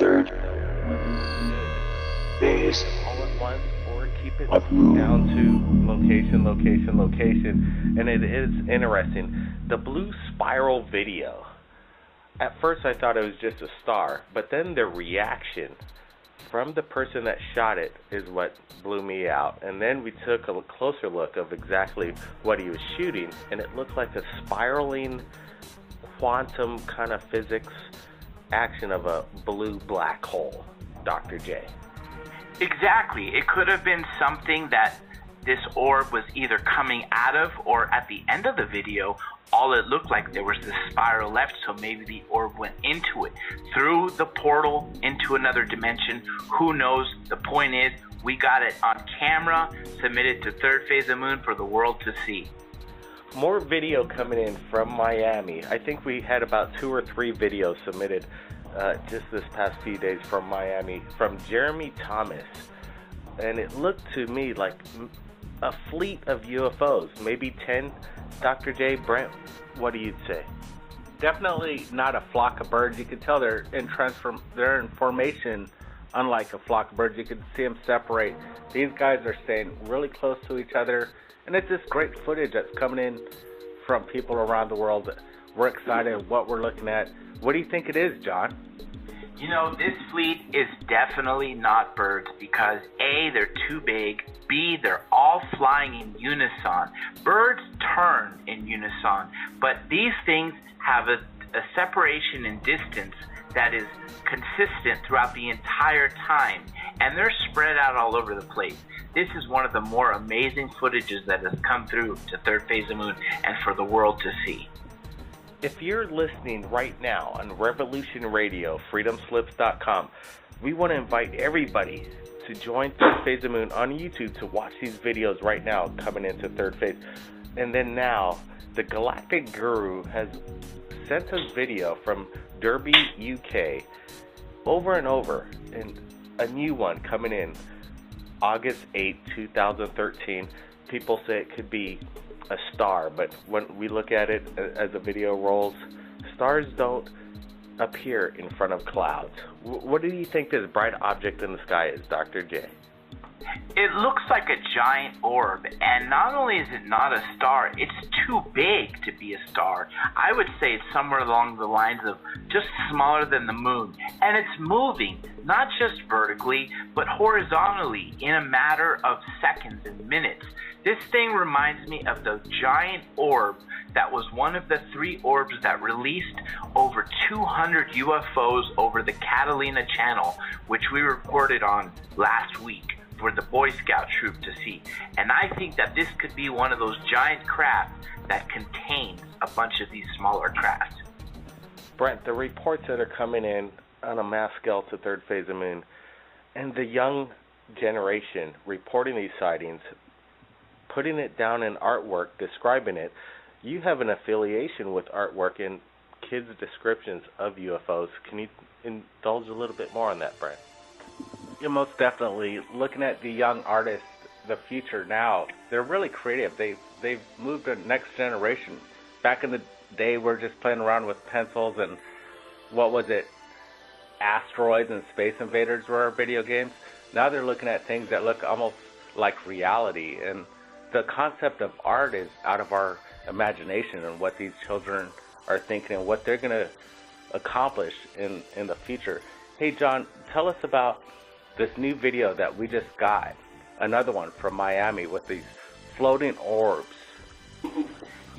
Third phase all at once, or keep it of moon. down to location, location, location. And it is interesting. The blue spiral video. At first I thought it was just a star, but then the reaction from the person that shot it is what blew me out. And then we took a closer look of exactly what he was shooting, and it looked like a spiraling quantum kind of physics action of a blue black hole, Dr. J. Exactly. It could have been something that this orb was either coming out of, or at the end of the video, all it looked like there was this spiral left, so maybe the orb went into it, through the portal into another dimension. Who knows? The point is, we got it on camera, submitted to Third Phase of Moon for the world to see. More video coming in from Miami. I think we had about 2 or 3 videos submitted just this past few days from Miami, from Jeremy Thomas. And it looked to me like a fleet of UFOs, maybe 10. Dr. J. Brent, what do you say? Definitely not a flock of birds. You could tell they're in formation, unlike a flock of birds. You could see them separate. These guys are staying really close to each other, and it's just great footage that's coming in from people around the world. We're excited what we're looking at. What do you think it is, John? You know, this fleet is definitely not birds because A, they're too big, B, they're all flying in unison. Birds turn in unison, but these things have a separation in distance that is consistent throughout the entire time, and they're spread out all over the place. This is one of the more amazing footages that has come through to Third Phase of Moon and for the world to see. If you're listening right now on Revolution Radio, freedomslips.com, we want to invite everybody to join Third Phase of Moon on YouTube to watch these videos right now coming into Third Phase. And then now, the Galactic Guru has sent us video from Derby, UK, over and over, and a new one coming in August 8, 2013. People say it could be a star, but when we look at it as the video rolls, stars don't appear in front of clouds. What do you think this bright object in the sky is, Dr. J? It looks like a giant orb, and not only is it not a star, it's too big to be a star. I would say it's somewhere along the lines of just smaller than the moon, and it's moving, not just vertically, but horizontally in a matter of seconds and minutes. This thing reminds me of the giant orb that was one of the 3 orbs that released over 200 UFOs over the Catalina Channel, which we reported on last week for the Boy Scout troop to see. And I think that this could be one of those giant craft that contains a bunch of these smaller craft. Brent, the reports that are coming in on a mass scale to Third Phase of Moon, and the young generation reporting these sightings, putting it down in artwork, describing it, you have an affiliation with artwork and kids' descriptions of UFOs. Can you indulge a little bit more on that, Brent? Yeah, most definitely. Looking at the young artists, the future now, they're really creative. They've moved to the next generation. Back in the day, we're just playing around with pencils and, what was it, asteroids and Space Invaders were our video games. Now they're looking at things that look almost like reality, and the concept of art is out of our imagination and what these children are thinking and what they're going to accomplish in the future. Hey, John, tell us about this new video that we just got, another one from Miami with these floating orbs.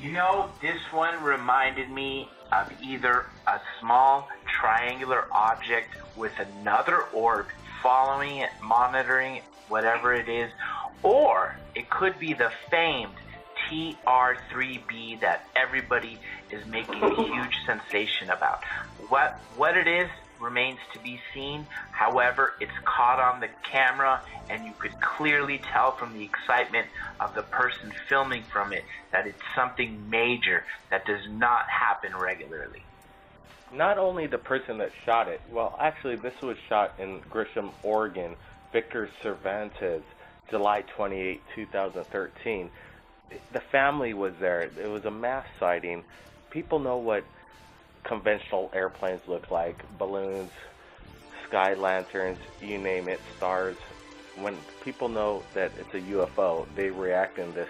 You know, this one reminded me of either a small triangular object with another orb following it, monitoring it, whatever it is, or it could be the famed TR3B that everybody is making a huge sensation about. What it is remains to be seen. However, it's caught on the camera, and you could clearly tell from the excitement of the person filming from it that it's something major that does not happen regularly. Not only the person that shot it, well, actually, this was shot in Grisham, Oregon, Victor Cervantes, July 28, 2013. The family was there. It was a mass sighting. People know what conventional airplanes look like, balloons, sky lanterns, you name it, stars. When people know that it's a UFO, they react in this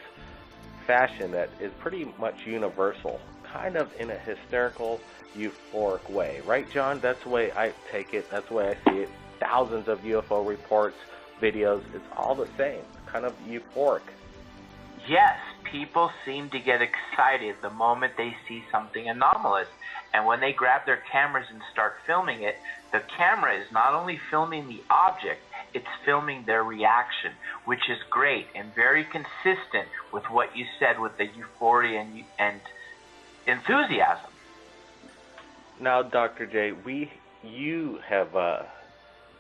fashion that is pretty much universal, kind of in a hysterical, euphoric way. Right, John? That's the way I take it. That's the way I see it. Thousands of UFO reports, videos, it's all the same, kind of euphoric. Yes, people seem to get excited the moment they see something anomalous. And when they grab their cameras and start filming it, the camera is not only filming the object, it's filming their reaction, which is great and very consistent with what you said with the euphoria and enthusiasm. Now, Dr. J, you have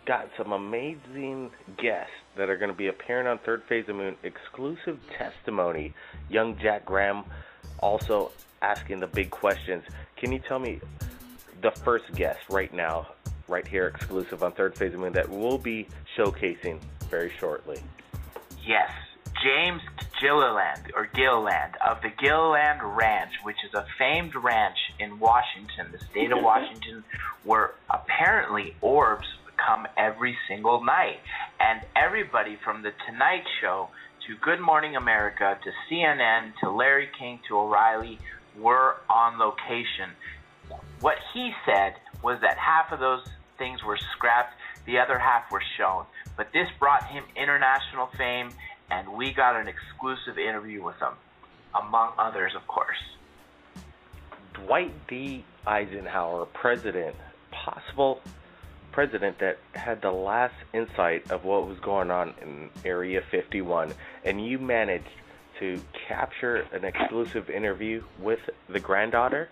got some amazing guests that are going to be appearing on Third Phase of Moon, exclusive testimony. Young Jack Graham also asking the big questions. Can you tell me the first guest right now, right here, exclusive on Third Phase of Moon, that we'll be showcasing very shortly? Yes, James Gilliland of the Gilliland Ranch, which is a famed ranch in Washington, the state of Washington, where apparently orbs come every single night. And everybody from The Tonight Show to Good Morning America to CNN to Larry King to O'Reilly were on location. What he said was that half of those things were scrapped, the other half were shown. But this brought him international fame, and we got an exclusive interview with him, among others, of course. Dwight D. Eisenhower, possible president that had the last insight of what was going on in Area 51, and you managed to capture an exclusive interview with the granddaughter?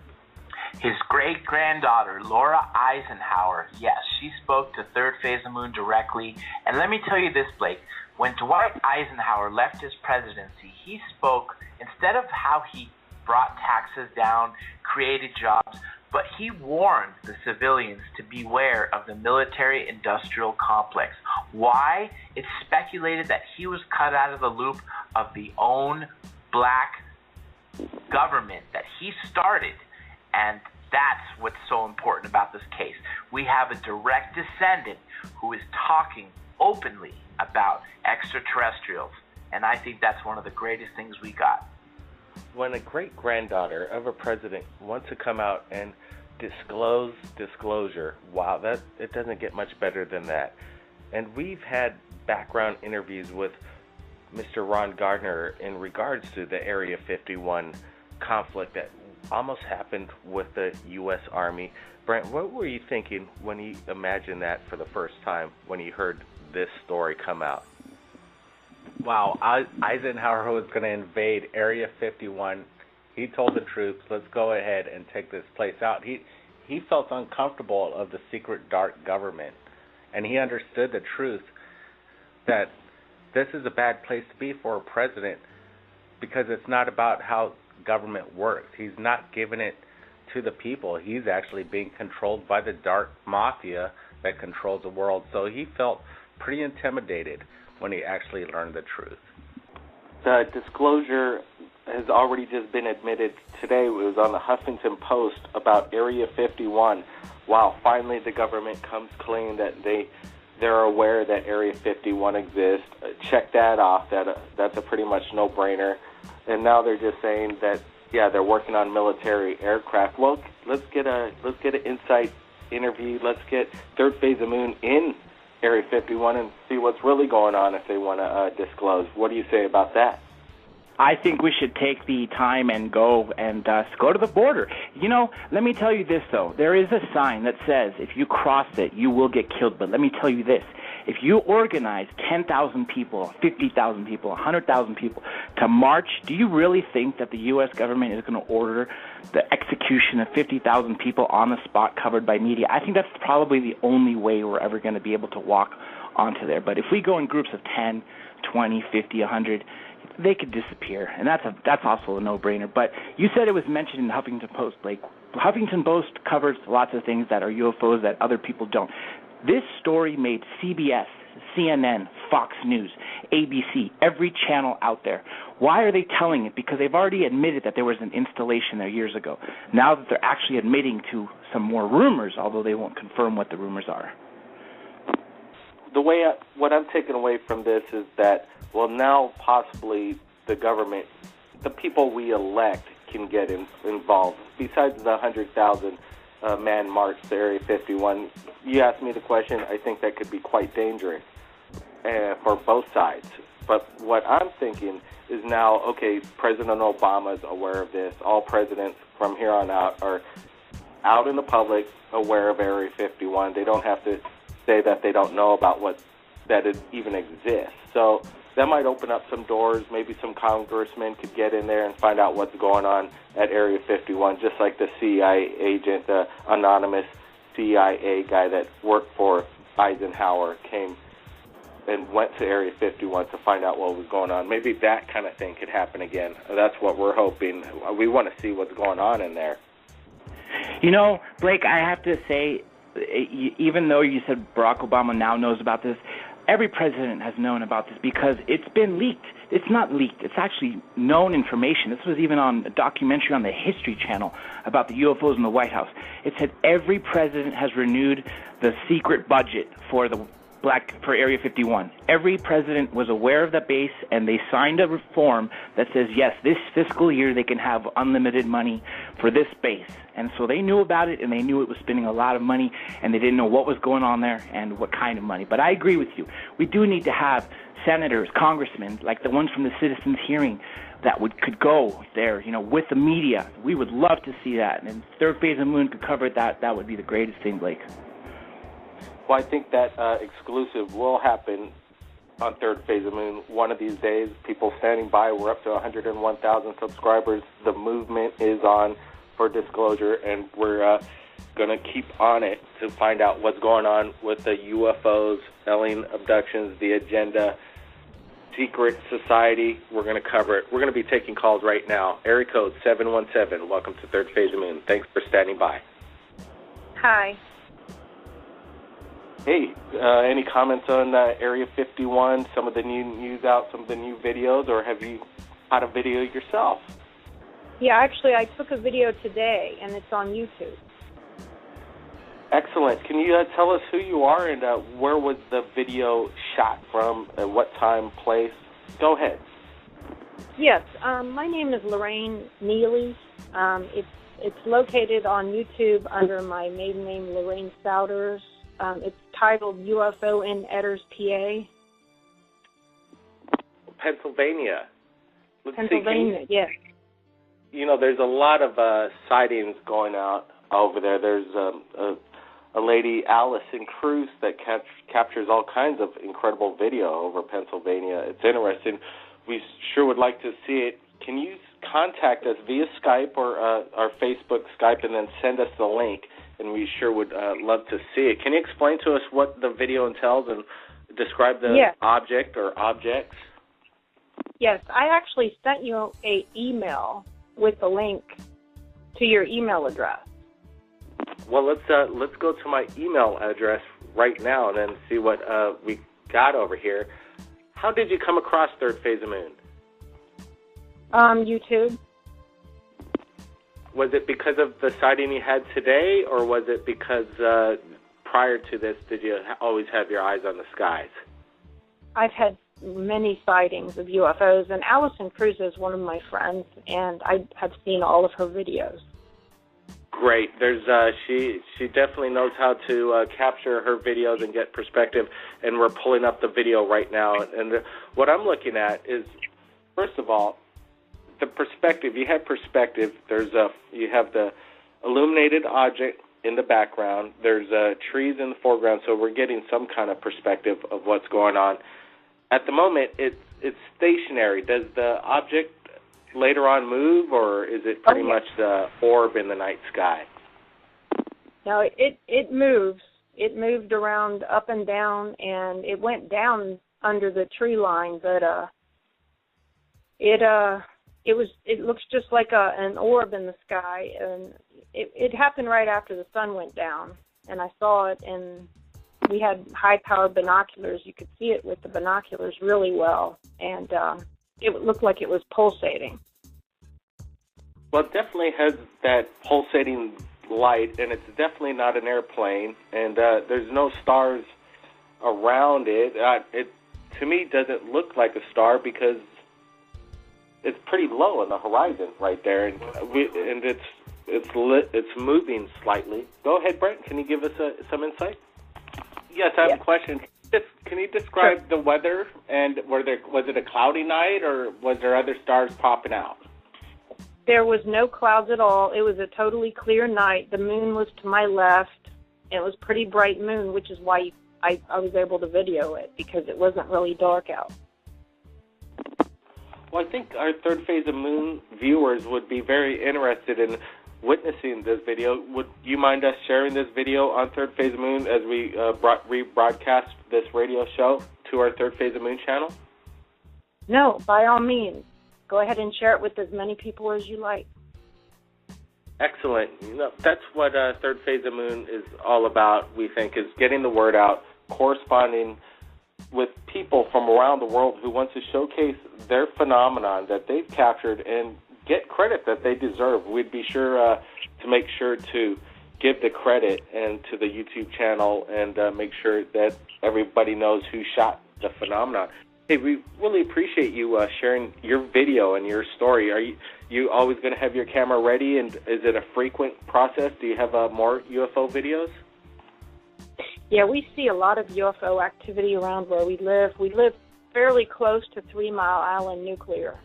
His great-granddaughter, Laura Eisenhower, yes, she spoke to Third Phase of Moon directly. And let me tell you this, Blake, when Dwight Eisenhower left his presidency, he spoke, instead of how he brought taxes down, created jobs, but he warned the civilians to beware of the military-industrial complex. Why? It's speculated that he was cut out of the loop of the own black government that he started. And that's what's so important about this case. We have a direct descendant who is talking openly about extraterrestrials. And I think that's one of the greatest things we got. When a great-granddaughter of a president wants to come out and disclosure, wow, it doesn't get much better than that. And we've had background interviews with Mr. Ron Gardner in regards to the Area 51 conflict that almost happened with the U.S. Army. Brent, what were you thinking when you imagined that for the first time, when you heard this story come out? Wow, Eisenhower was going to invade Area 51. He told the troops, let's go ahead and take this place out. He felt uncomfortable of the secret dark government, and he understood the truth that this is a bad place to be for a president, because it's not about how government works. He's not giving it to the people. He's actually being controlled by the dark mafia that controls the world. So he felt pretty intimidated when he actually learned the truth. The disclosure has already just been admitted today. It was on the Huffington Post about Area 51. Wow, finally the government comes clean that they're aware that Area 51 exists. Check that off. That's a pretty much no-brainer. And now they're just saying that, yeah, they're working on military aircraft. Well, let's get an insight interview. Let's get Third Phase of Moon in Area 51 and see what's really going on if they want to disclose. What do you say about that? I think we should take the time and go to the border. You know, let me tell you this, though. There is a sign that says if you cross it, you will get killed. But let me tell you this. If you organize 10,000 people, 50,000 people, 100,000 people to march, do you really think that the U.S. government is going to order the execution of 50,000 people on the spot covered by media? I think that's probably the only way we're ever going to be able to walk onto there. But if we go in groups of 10, 20, 50, 100, they could disappear, and that's also a no-brainer. But you said it was mentioned in the Huffington Post, Blake. Huffington Post covers lots of things that are UFOs that other people don't. This story made CBS, CNN, Fox News, ABC, every channel out there. Why are they telling it? Because they've already admitted that there was an installation there years ago. Now that they're actually admitting to some more rumors, although they won't confirm what the rumors are. what I'm taking away from this is that, well, now possibly the government, the people we elect, can get involved. Besides the 100,000 man march to Area 51, you asked me the question, I think that could be quite dangerous for both sides. But what I'm thinking is now, okay, President Obama's aware of this. All presidents from here on out are out in the public aware of Area 51. They don't have to say that they don't know about that it even exists. So that might open up some doors. Maybe some congressmen could get in there and find out what's going on at Area 51, just like the CIA agent, the anonymous CIA guy that worked for Eisenhower came and went to Area 51 to find out what was going on. Maybe that kind of thing could happen again. That's what we're hoping. We want to see what's going on in there. You know, Blake, I have to say, even though you said Barack Obama now knows about this, every president has known about this because it's been leaked. It's not leaked. It's actually known information. This was even on a documentary on the History Channel about the UFOs in the White House. It said every president has renewed the secret budget for Area 51. Every president was aware of the base, and they signed a form that says, yes, this fiscal year they can have unlimited money for this base. And so they knew about it, and they knew it was spending a lot of money, and they didn't know what was going on there and what kind of money. But I agree with you. We do need to have senators, congressmen, like the ones from the citizens' hearing that could go there, with the media. We would love to see that. And if Third Phase of Moon could cover that, that would be the greatest thing, Blake. Well, I think that exclusive will happen on Third Phase of Moon one of these days. People standing by. We're up to 101,000 subscribers. The movement is on for disclosure, and we're going to keep on it to find out what's going on with the UFOs, alien abductions, the agenda, secret society. We're going to cover it. We're going to be taking calls right now. Area code 717. Welcome to Third Phase of Moon. Thanks for standing by. Hi. Hey, any comments on Area 51, some of the new news out, some of the new videos, or have you had a video yourself? Yeah, actually, I took a video today, and it's on YouTube. Excellent. Can you tell us who you are and where was the video shot from, at what time, place? Go ahead. Yes, my name is Lorraine Neely. It's located on YouTube under my maiden name, Lorraine Souders. It's titled UFO in Edders, PA. Pennsylvania. Pennsylvania, yes. There's a lot of sightings going out over there. There's a lady, Allison Cruz, that captures all kinds of incredible video over Pennsylvania. It's interesting. We sure would like to see it. Can you contact us via Skype or our Facebook Skype and then send us the link? And we sure would love to see it. Can you explain to us what the video entails and describe the object or objects? Yes, I actually sent you an email with the link to your email address. Well, let's go to my email address right now and then see what we got over here. How did you come across Third Phase of Moon? YouTube. Was it because of the sighting you had today, or was it because prior to this, did you always have your eyes on the skies? I've had many sightings of UFOs, and Allison Cruz is one of my friends, and I have seen all of her videos. Great. There's she definitely knows how to capture her videos and get perspective, and we're pulling up the video right now. And what I'm looking at is, first of all, the perspective. You have perspective. You have the illuminated object in the background. There's trees in the foreground, so we're getting some kind of perspective of what's going on. At the moment, it's stationary. Does the object later on move, or is it pretty much the orb in the night sky? No, it moves. It moved around up and down, and it went down under the tree line, but it looks just like an orb in the sky, and it happened right after the sun went down, and I saw it, and we had high-powered binoculars. You could see it with the binoculars really well, and it looked like it was pulsating. Well, it definitely has that pulsating light, and it's definitely not an airplane, and there's no stars around it. It to me doesn't look like a star because it's pretty low on the horizon right there, and it's lit. It's moving slightly. Go ahead, Brent. Can you give us some insight? Yes, I have a question. Can you describe the weather, and was it a cloudy night, or was there other stars popping out? There was no clouds at all. It was a totally clear night. The moon was to my left. It was a pretty bright moon, which is why I was able to video it, because it wasn't really dark out. Well, I think our Third Phase of Moon viewers would be very interested in witnessing this video. Would you mind us sharing this video on Third Phase of Moon as we rebroadcast this radio show to our Third Phase of Moon channel? No, by all means. Go ahead and share it with as many people as you like. Excellent. That's what Third Phase of Moon is all about, we think, is getting the word out, corresponding with people from around the world who want to showcase their phenomenon that they've captured and get credit that they deserve. We'd be sure to make sure to give the credit and to the YouTube channel and make sure that everybody knows who shot the phenomenon. Hey, we really appreciate you sharing your video and your story. Are you always going to have your camera ready, and is it a frequent process? Do you have more UFO videos? Yeah, we see a lot of UFO activity around where we live. We live fairly close to 3 Mile Island nuclear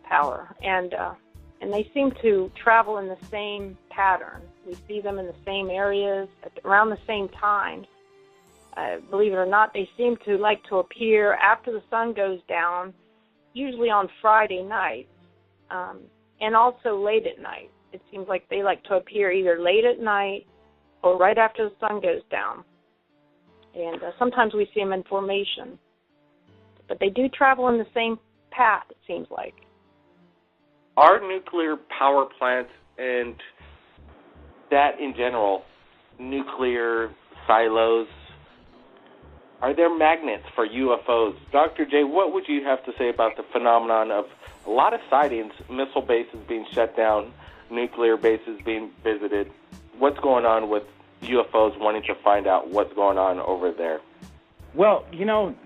power, and they seem to travel in the same pattern. We see them in the same areas around the same times. Believe it or not, they seem to like to appear after the sun goes down, usually on Friday nights, and also late at night. It seems like they like to appear either late at night or right after the sun goes down. And sometimes we see them in formation. But they do travel in the same path, it seems like. Are nuclear power plants and that in general, nuclear silos, are there magnets for UFOs? Dr. J, what would you have to say about the phenomenon of a lot of sightings, missile bases being shut down, nuclear bases being visited? What's going on with UFOs wanting to find out what's going on over there? Well,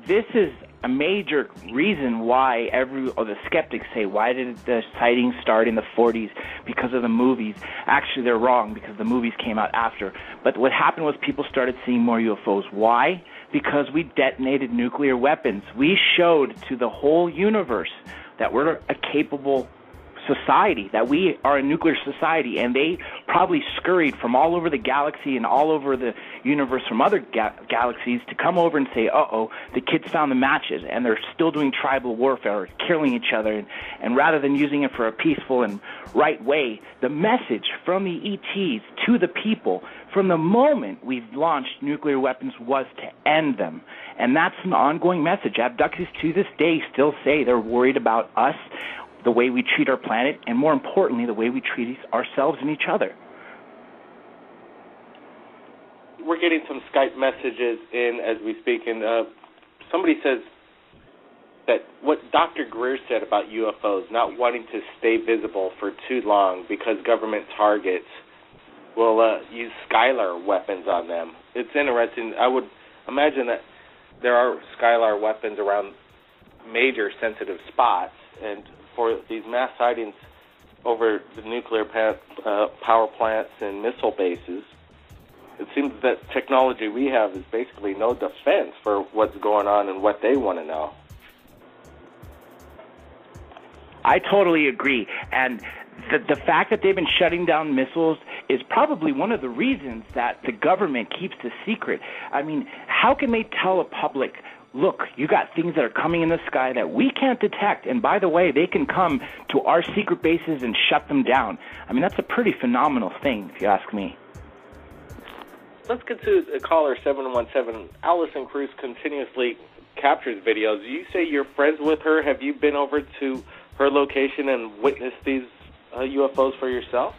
this is a major reason why the skeptics say, why did the sightings start in the 40s? Because of the movies. Actually, they're wrong, because the movies came out after. But what happened was people started seeing more UFOs. Why? Because we detonated nuclear weapons. We showed to the whole universe that we're a capable society, that we are a nuclear society, and they probably scurried from all over the galaxy and all over the universe from other galaxies to come over and say, uh-oh, the kids found the matches, and they're still doing tribal warfare, killing each other, and rather than using it for a peaceful and right way, the message from the ETs to the people from the moment we've launched nuclear weapons was to end them. And that's an ongoing message. Abductees to this day still say they're worried about us, the way we treat our planet, and more importantly, the way we treat ourselves and each other. We're getting some Skype messages in as we speak, and somebody says that what Dr. Greer said about UFOs, not wanting to stay visible for too long because government targets will use Skylar weapons on them. It's interesting. I would imagine that there are Skylar weapons around major sensitive spots, and for these mass sightings over the nuclear power plants and missile bases, it seems that technology we have is basically no defense for what's going on and what they want to know. I totally agree. And the fact that they've been shutting down missiles is probably one of the reasons that the government keeps the secret. I mean, how can they tell a public, look, you got things that are coming in the sky that we can't detect, and by the way, they can come to our secret bases and shut them down. I mean, that's a pretty phenomenal thing, if you ask me. Let's get to caller 717. Allison Cruz continuously captures videos. You say you're friends with her. Have you been over to her location and witnessed these UFOs for yourself?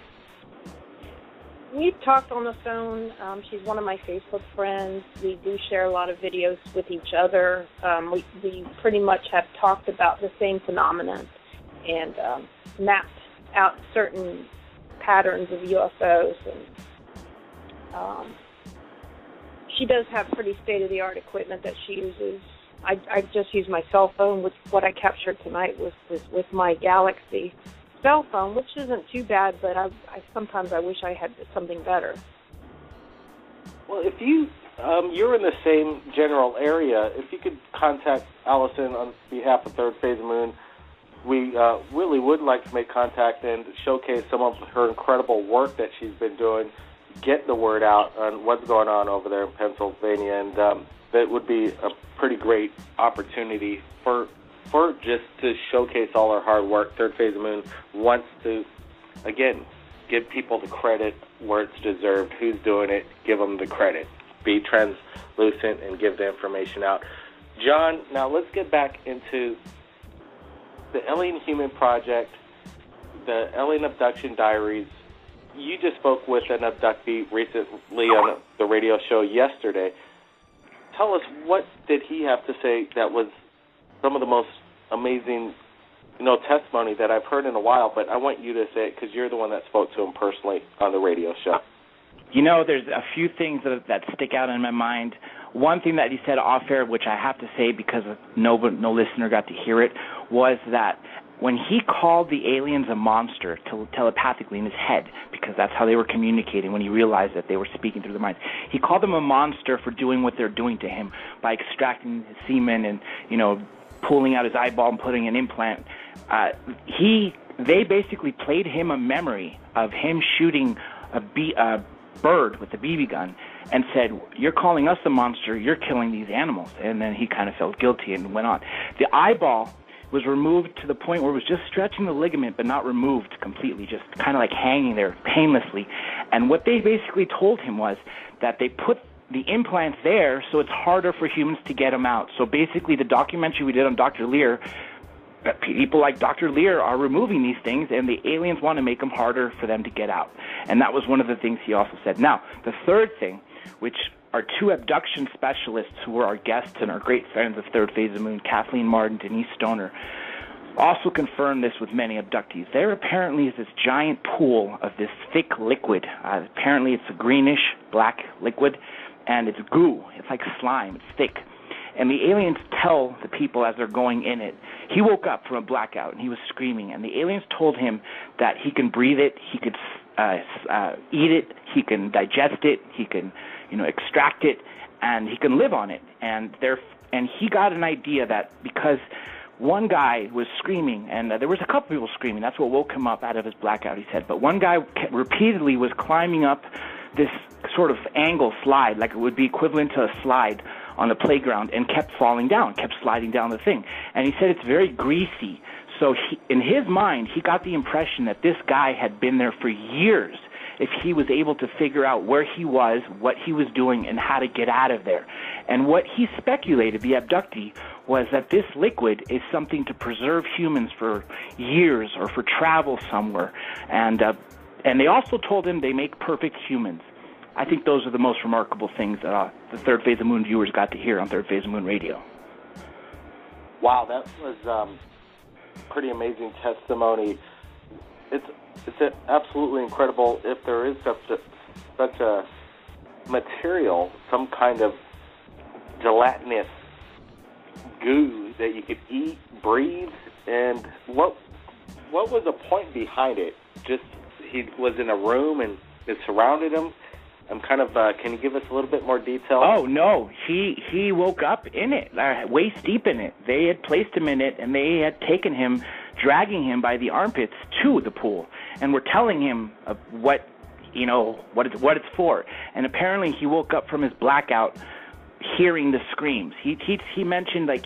We've talked on the phone. She's one of my Facebook friends. We do share a lot of videos with each other. We pretty much have talked about the same phenomenon and mapped out certain patterns of UFOs. And she does have pretty state-of-the-art equipment that she uses. I just use my cell phone, which what I captured tonight was with my Galaxy cell phone, which isn't too bad, but sometimes I wish I had something better. Well, if you're in the same general area, if you could contact Allison on behalf of Third Phase of Moon, we really would like to make contact and showcase some of her incredible work that she's been doing, get the word out on what's going on over there in Pennsylvania, and that would be a pretty great opportunity for just to showcase all her hard work. Third Phase of Moon wants to, again, give people the credit where it's deserved. Who's doing it, give them the credit. Be translucent and give the information out. John, now let's get back into the Alien Human Project, the Alien Abduction Diaries. You just spoke with an abductee recently on the radio show yesterday. Tell us, what did he have to say that was some of the most amazing, testimony that I've heard in a while, but I want you to say it because you're the one that spoke to him personally on the radio show. There's a few things that stick out in my mind. One thing that he said off air, which I have to say because no listener got to hear it, was that when he called the aliens a monster telepathically in his head, because that's how they were communicating when he realized that they were speaking through their minds, he called them a monster for doing what they're doing to him by extracting his semen and, pulling out his eyeball and putting an implant. They basically played him a memory of him shooting a bird with a BB gun and said, "You're calling us a monster, you're killing these animals." And then he kind of felt guilty and went on. The eyeball was removed to the point where it was just stretching the ligament but not removed completely, just kind of like hanging there painlessly. And what they basically told him was that they put the implants there so it's harder for humans to get them out. So basically the documentary we did on Dr. Leir, people like Dr. Leir are removing these things, and the aliens want to make them harder for them to get out. And that was one of the things he also said. Now, the third thing, which are two abduction specialists who were our guests and are great friends of Third Phase of Moon, Kathleen Martin, Denise Stoner, also confirmed this with many abductees. There apparently is this giant pool of this thick liquid. Apparently it's a greenish-black liquid, and it's goo. It's like slime. It's thick. And the aliens tell the people as they're going in it. He woke up from a blackout, and he was screaming. And the aliens told him that he can breathe it, he could eat it, he can digest it, he can, extract it, and he can live on it. And he got an idea that because one guy was screaming, and there was a couple people screaming. That's what woke him up out of his blackout, he said. But one guy repeatedly was climbing up this sort of angle slide, like it would be equivalent to a slide on the playground, and kept falling down, kept sliding down the thing. And he said it's very greasy. So in his mind, he got the impression that this guy had been there for years if he was able to figure out where he was, what he was doing, and how to get out of there. And what he speculated, the abductee, was that this liquid is something to preserve humans for years or for travel somewhere. And they also told him they make perfect humans. I think those are the most remarkable things that the Third Phase of Moon viewers got to hear on Third Phase of Moon Radio. Wow, that was pretty amazing testimony. It's absolutely incredible if there is such a material, some kind of gelatinous goo that you could eat, breathe, and what was the point behind it? Just he was in a room and it surrounded him. I'm kind of, can you give us a little bit more detail? Oh, no. He woke up in it, waist deep in it. They had placed him in it, and they had taken him, dragging him by the armpits to the pool, and were telling him what it's for. And apparently he woke up from his blackout hearing the screams. He mentioned, like,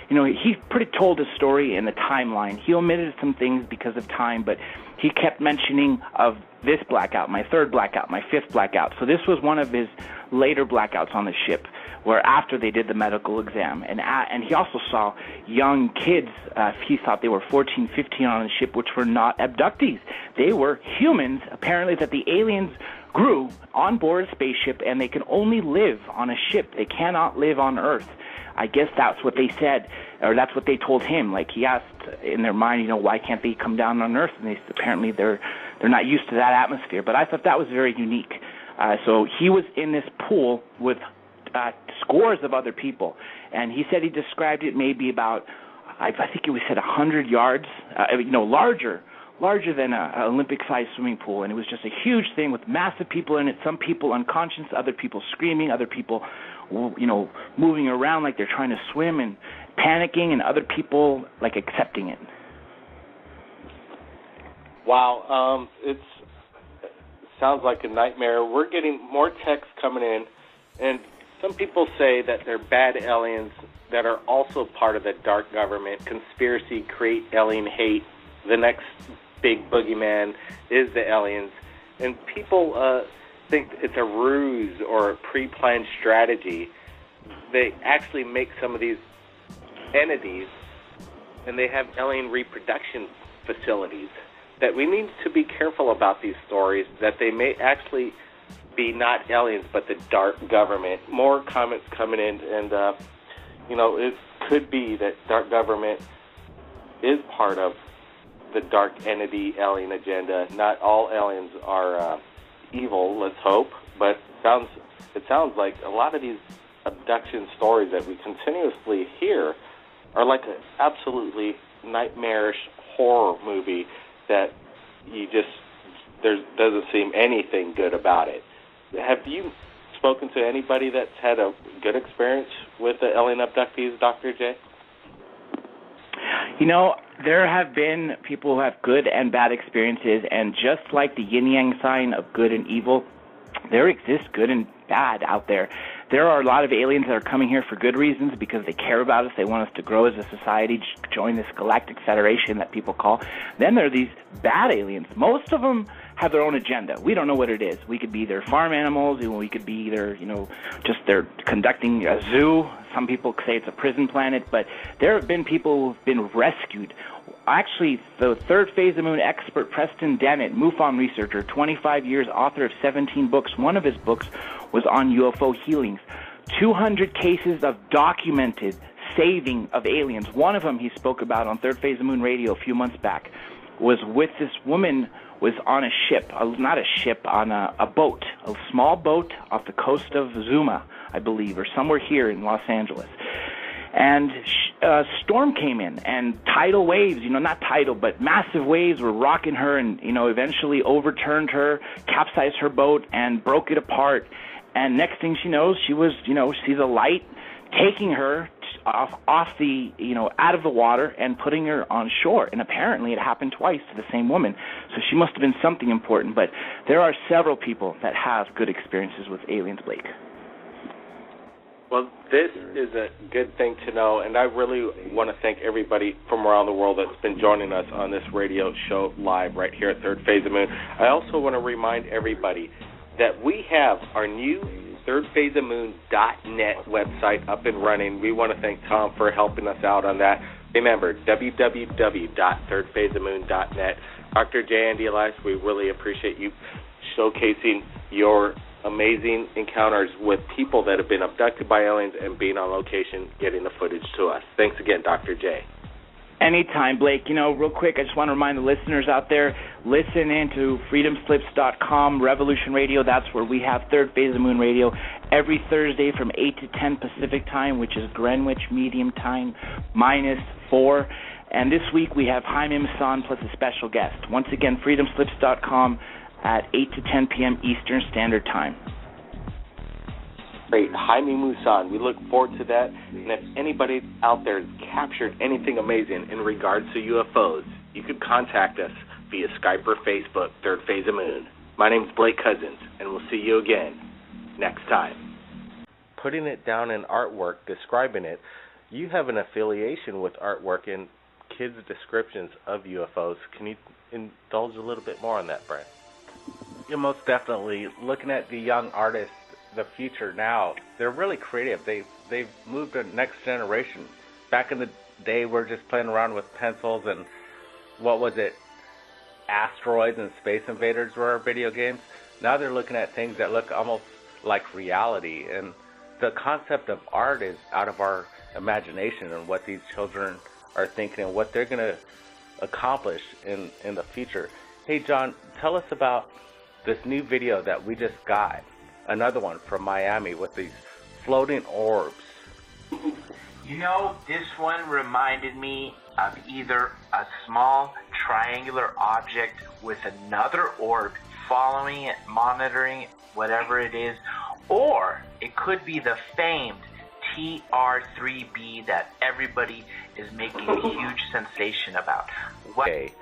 he pretty told his story in the timeline. He omitted some things because of time, but he kept mentioning of this blackout, my third blackout, my fifth blackout. So this was one of his later blackouts on the ship, where after they did the medical exam. And he also saw young kids, he thought they were 14, 15 on the ship, which were not abductees. They were humans, apparently, that the aliens grew on board a spaceship, and they can only live on a ship. They cannot live on Earth. I guess that's what they said, or that's what they told him. Like, he asked in their mind, why can't they come down on Earth? And apparently they're not used to that atmosphere. But I thought that was very unique. So he was in this pool with scores of other people. And he said he described it maybe about, I think it was said 100 yards, larger than an Olympic-sized swimming pool. And it was just a huge thing with massive people in it, some people unconscious, other people screaming, other people, moving around like they're trying to swim and panicking, and other people, like, accepting it. Wow, it sounds like a nightmare. We're getting more texts coming in, and some people say that they're bad aliens that are also part of the dark government, conspiracy, create alien hate. The next big boogeyman is the aliens. And people think it's a ruse or a pre-planned strategy. They actually make some of these entities, and they have alien reproduction facilities. That we need to be careful about these stories, that they may actually be not aliens, but the dark government. More comments coming in, and, it could be that dark government is part of the dark entity alien agenda. Not all aliens are evil, let's hope, but it sounds like a lot of these abduction stories that we continuously hear are like an absolutely nightmarish horror movie that there doesn't seem anything good about it. Have you spoken to anybody that's had a good experience with the alien abductees, Dr. J? There have been people who have good and bad experiences, and just like the yin-yang sign of good and evil, there exists good and bad out there. There are a lot of aliens that are coming here for good reasons because they care about us. They want us to grow as a society, join this galactic federation that people call. Then there are these bad aliens. Most of them have their own agenda. We don't know what it is. We could be their farm animals. We could be either, just they're conducting a zoo. Some people say it's a prison planet. But there have been people who've been rescued. Actually, the Third Phase of Moon expert Preston Dennett, MUFON researcher, 25 years, author of 17 books. One of his books was on UFO healings. 200 cases of documented saving of aliens. One of them he spoke about on Third Phase of Moon Radio a few months back was with this woman was on a ship, on a boat, a small boat off the coast of Zuma, I believe, or somewhere here in Los Angeles. And a storm came in, and tidal waves, not tidal, but massive waves were rocking her and, eventually overturned her, capsized her boat, and broke it apart. And next thing she knows, she sees a light taking her off the, out of the water and putting her on shore. And apparently it happened twice to the same woman. So she must have been something important. But there are several people that have good experiences with aliens, Blake. Well, this is a good thing to know, and I really want to thank everybody from around the world that's been joining us on this radio show live right here at Third Phase of Moon. I also want to remind everybody that we have our new thirdphaseofmoon.net website up and running. We want to thank Tom for helping us out on that. Remember, www.thirdphaseofmoon.net. Dr. J. Andy Ilias, we really appreciate you showcasing your amazing encounters with people that have been abducted by aliens and being on location, getting the footage to us. Thanks again, Dr. J. Anytime, Blake. Real quick, I just want to remind the listeners out there, listen in to freedomslips.com, Revolution Radio. That's where we have Third Phase of Moon Radio every Thursday from 8 to 10 Pacific Time, which is Greenwich Medium Time -4. And this week we have Jaime Maussan plus a special guest. Once again, freedomslips.com at 8 to 10 p.m. Eastern Standard Time. Great. Jaime Maussan. We look forward to that. And if anybody out there has captured anything amazing in regards to UFOs, you could contact us via Skype or Facebook, Third Phase of Moon. My name's Blake Cousins, and we'll see you again next time. Putting it down in artwork, describing it, you have an affiliation with artwork and kids' descriptions of UFOs. Can you indulge a little bit more on that, Brent? Yeah, most definitely. Looking at the young artists, the future now, they're really creative. They've moved to the next generation. Back in the day, we're just playing around with pencils and what was it? Asteroids and Space Invaders were our video games. Now they're looking at things that look almost like reality, and the concept of art is out of our imagination and what these children are thinking and what they're going to accomplish in the future. Hey, John, tell us about this new video that we just got. Another one from Miami with these floating orbs. You know, this one reminded me of either a small triangular object with another orb following it, monitoring it, whatever it is, or it could be the famed TR3B that everybody is making a huge sensation about. Okay,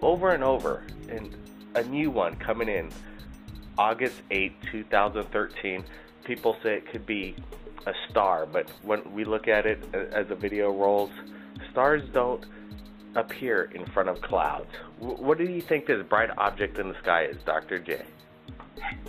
over and over, and a new one coming in August 8, 2013. People say it could be a star, but when we look at it as the video rolls, stars don't appear in front of clouds. What do you think this bright object in the sky is, Dr. J?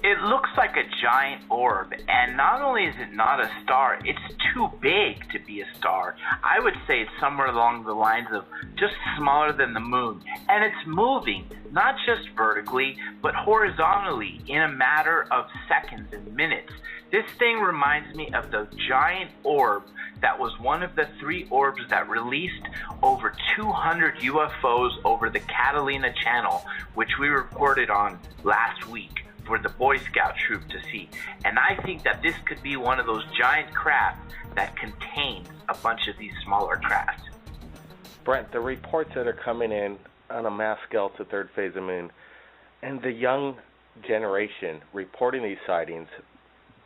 It looks like a giant orb, and not only is it not a star, it's too big to be a star. I would say it's somewhere along the lines of just smaller than the moon, and it's moving, not just vertically, but horizontally in a matter of seconds and minutes. This thing reminds me of the giant orb that was one of the 3 orbs that released over 200 UFOs over the Catalina Channel, which we reported on last week for the Boy Scout troop to see. And I think that this could be one of those giant craft that contains a bunch of these smaller craft. Brent, the reports that are coming in on a mass scale to third phase of moon, and the young generation reporting these sightings,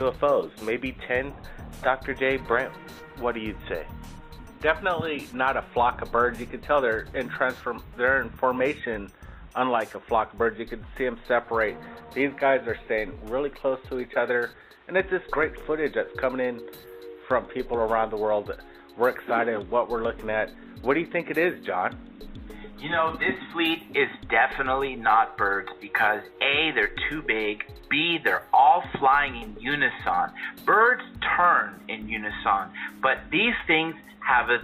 UFOs, maybe 10, Dr. J. Brent, what do you say? Definitely not a flock of birds. You can tell they're in formation, unlike a flock of birds. You can see them separate. These guys are staying really close to each other, and it's this great footage that's coming in from people around the world. We're excited what we're looking at. What do you think it is, John? You know, this fleet is definitely not birds because A, they're too big, B, they're all flying in unison. Birds turn in unison, but these things have a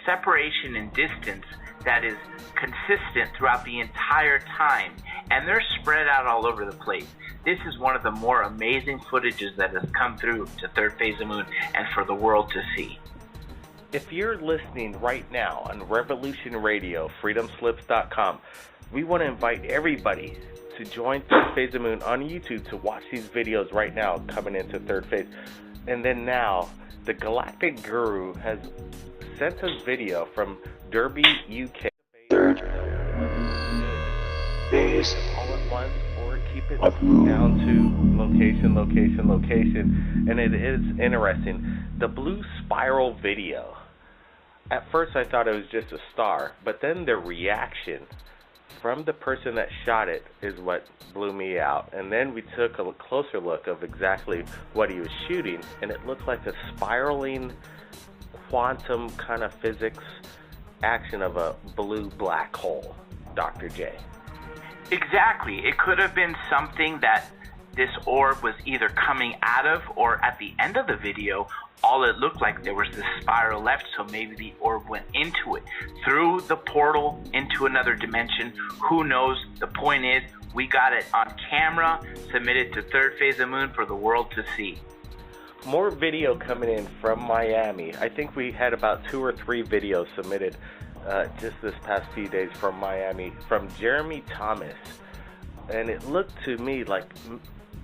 separation in distance that is consistent throughout the entire time, and they're spread out all over the place. This is one of the more amazing footages that has come through to Third Phase of Moon and for the world to see. If you're listening right now on Revolution Radio, freedomslips.com, we want to invite everybody to join Third Phase of Moon on YouTube to watch these videos right now coming into Third Phase. And then now, the Galactic Guru has sent us video from Derby, UK. Third phase. All at once, or keep it down to location. And it is interesting. The blue spiral video. At first I thought it was just a star, but then the reaction from the person that shot it is what blew me out. And then we took a closer look of exactly what he was shooting, and it looked like a spiraling quantum kind of physics action of a blue black hole, Dr. J. Exactly. It could have been something that this orb was either coming out of, or at the end of the video, all it looked like there was this spiral left, so maybe the orb went into it, through the portal into another dimension. Who knows? The point is, we got it on camera, submitted to Third Phase of Moon for the world to see. More video coming in from Miami. I think we had about 2 or 3 videos submitted just this past few days from Miami, from Jeremy Thomas. And it looked to me like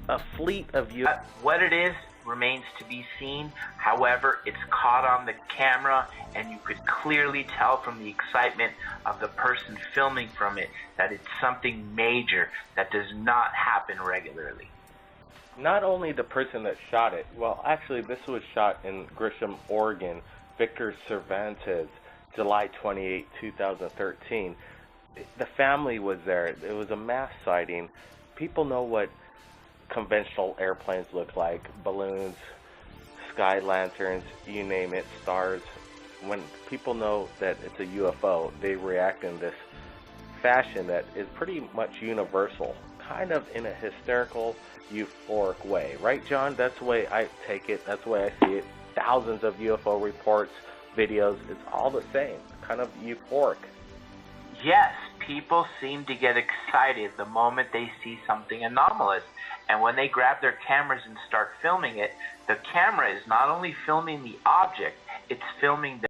a fleet of UFOs. What it is remains to be seen. However, it's caught on the camera, and you could clearly tell from the excitement of the person filming from it that it's something major that does not happen regularly. Not only the person that shot it, well, actually this was shot in Grisham, Oregon, Victor Cervantes, July 28, 2013. The family was there. It was a mass sighting. People know what conventional airplanes look like, balloons, sky lanterns, you name it, stars. When people know that it's a UFO, they react in this fashion that is pretty much universal, kind of in a hysterical, euphoric way. Right, John? That's the way I take it. That's the way I see it. Thousands of UFO reports, videos, it's all the same, kind of euphoric. Yes, people seem to get excited the moment they see something anomalous. And when they grab their cameras and start filming it, the camera is not only filming the object, it's filming the